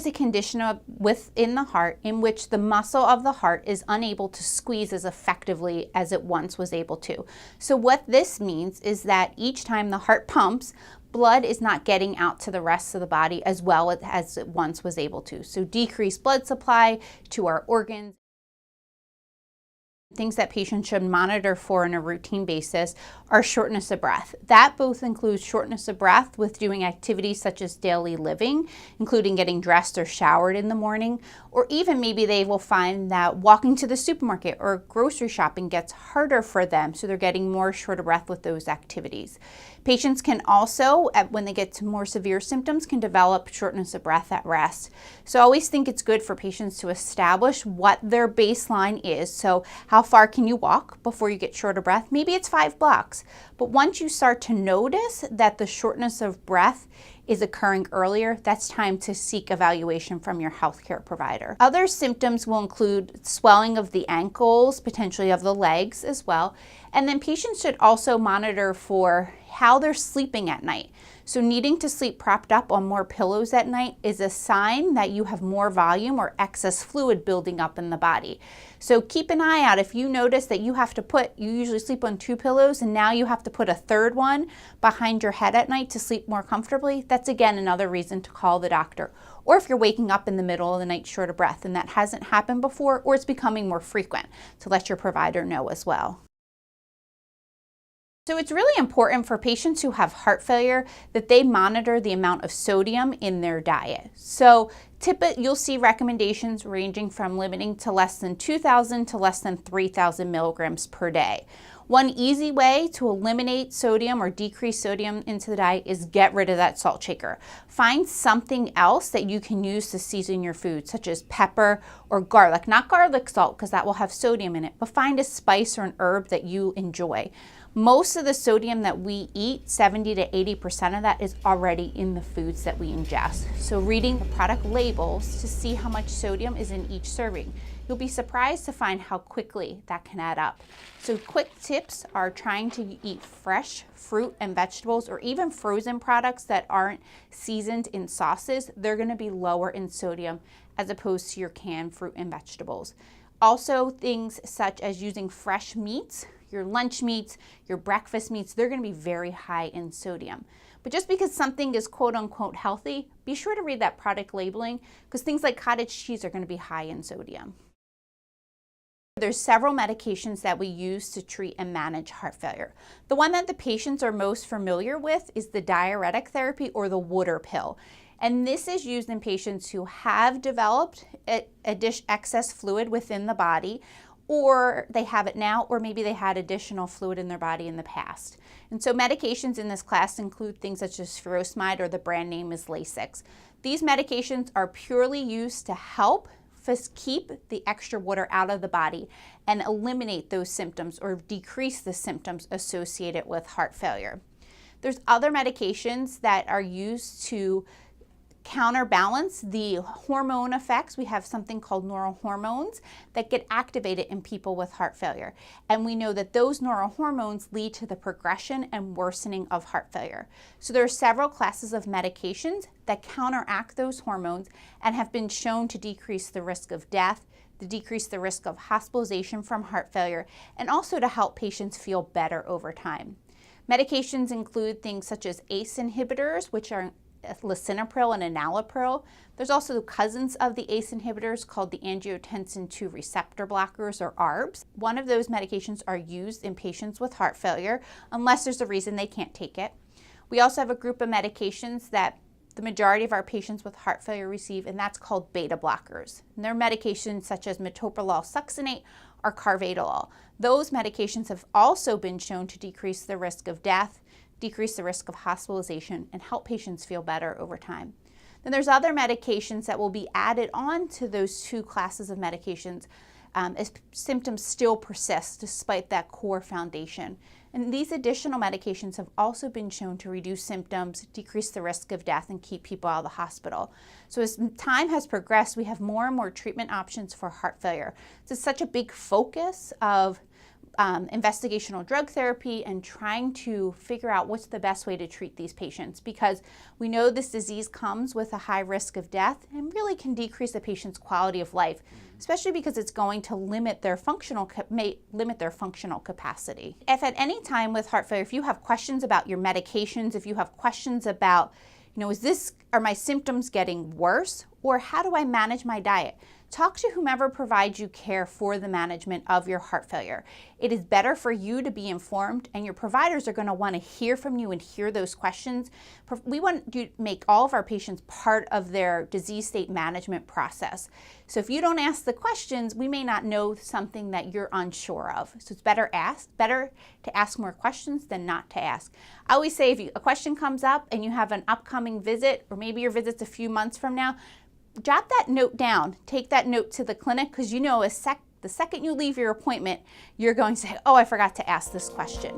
is a condition within the heart in which the muscle of the heart is unable to squeeze as effectively as it once was able to. So what this means is that each time the heart pumps, blood is not getting out to the rest of the body as well as it once was able to. So decreased blood supply to our organs. Things that patients should monitor for on a routine basis are shortness of breath. That both includes shortness of breath with doing activities such as daily living, including getting dressed or showered in the morning, or even maybe they will find that walking to the supermarket or grocery shopping gets harder for them, so they're getting more short of breath with those activities. Patients can also, when they get to more severe symptoms, can develop shortness of breath at rest. So I always think it's good for patients to establish what their baseline is. So how far can you walk before you get short of breath? Maybe it's 5 blocks. But once you start to notice that the shortness of breath is occurring earlier, that's time to seek evaluation from your healthcare provider. Other symptoms will include swelling of the ankles, potentially of the legs as well. And then patients should also monitor for how they're sleeping at night. So needing to sleep propped up on more pillows at night is a sign that you have more volume or excess fluid building up in the body. So keep an eye out. If you notice that you usually sleep on 2 pillows and now you have to put a third one behind your head at night to sleep more comfortably, that's again another reason to call the doctor. Or if you're waking up in the middle of the night short of breath and that hasn't happened before, or it's becoming more frequent, to let your provider know as well. So it's really important for patients who have heart failure that they monitor the amount of sodium in their diet. So you'll see recommendations ranging from limiting to less than 2,000 to less than 3,000 milligrams per day. One easy way to eliminate sodium or decrease sodium into the diet is get rid of that salt shaker. Find something else that you can use to season your food, such as pepper or garlic. Not garlic salt, because that will have sodium in it, but find a spice or an herb that you enjoy. Most of the sodium that we eat, 70 to 80% of that, is already in the foods that we ingest. So reading the product labels to see how much sodium is in each serving. You'll be surprised to find how quickly that can add up. So quick tips are trying to eat fresh fruit and vegetables, or even frozen products that aren't seasoned in sauces. They're going to be lower in sodium as opposed to your canned fruit and vegetables. Also, things such as using fresh meats, your lunch meats, your breakfast meats, they're going to be very high in sodium. But just because something is quote unquote healthy, be sure to read that product labeling, because things like cottage cheese are going to be high in sodium. There's several medications that we use to treat and manage heart failure. The one that the patients are most familiar with is the diuretic therapy, or the water pill. And this is used in patients who have developed excess fluid within the body, or they have it now, or maybe they had additional fluid in their body in the past. And so medications in this class include things such as furosemide, or the brand name is Lasix. These medications are purely used to help keep the extra water out of the body and eliminate those symptoms or decrease the symptoms associated with heart failure. There's other medications that are used to counterbalance the hormone effects. We have something called neurohormones that get activated in people with heart failure. And we know that those neurohormones lead to the progression and worsening of heart failure. So there are several classes of medications that counteract those hormones and have been shown to decrease the risk of death, to decrease the risk of hospitalization from heart failure, and also to help patients feel better over time. Medications include things such as ACE inhibitors, which are lisinopril and enalapril. There's also cousins of the ACE inhibitors called the angiotensin II receptor blockers, or ARBs. One of those medications are used in patients with heart failure unless there's a reason they can't take it. We also have a group of medications that the majority of our patients with heart failure receive, and that's called beta blockers. And they're medications such as metoprolol succinate or carvedilol. Those medications have also been shown to decrease the risk of death, decrease the risk of hospitalization, and help patients feel better over time. Then there's other medications that will be added on to those two classes of medications as symptoms still persist despite that core foundation. And these additional medications have also been shown to reduce symptoms, decrease the risk of death, and keep people out of the hospital. So as time has progressed, we have more and more treatment options for heart failure. So it's such a big focus of investigational drug therapy and trying to figure out what's the best way to treat these patients, because we know this disease comes with a high risk of death and really can decrease the patient's quality of life, especially because it's going to limit their functional capacity. If at any time with heart failure, if you have questions about your medications, if you have questions about, are my symptoms getting worse, or how do I manage my diet? Talk to whomever provides you care for the management of your heart failure. It is better for you to be informed, and your providers are going to want to hear from you and hear those questions. We want to make all of our patients part of their disease state management process. So if you don't ask the questions, we may not know something that you're unsure of. So it's better to ask more questions than not to ask. I always say, if a question comes up and you have an upcoming visit, or maybe your visit's a few months from now, jot that note down. Take that note to the clinic, because the second you leave your appointment, you're going to say, oh, I forgot to ask this question.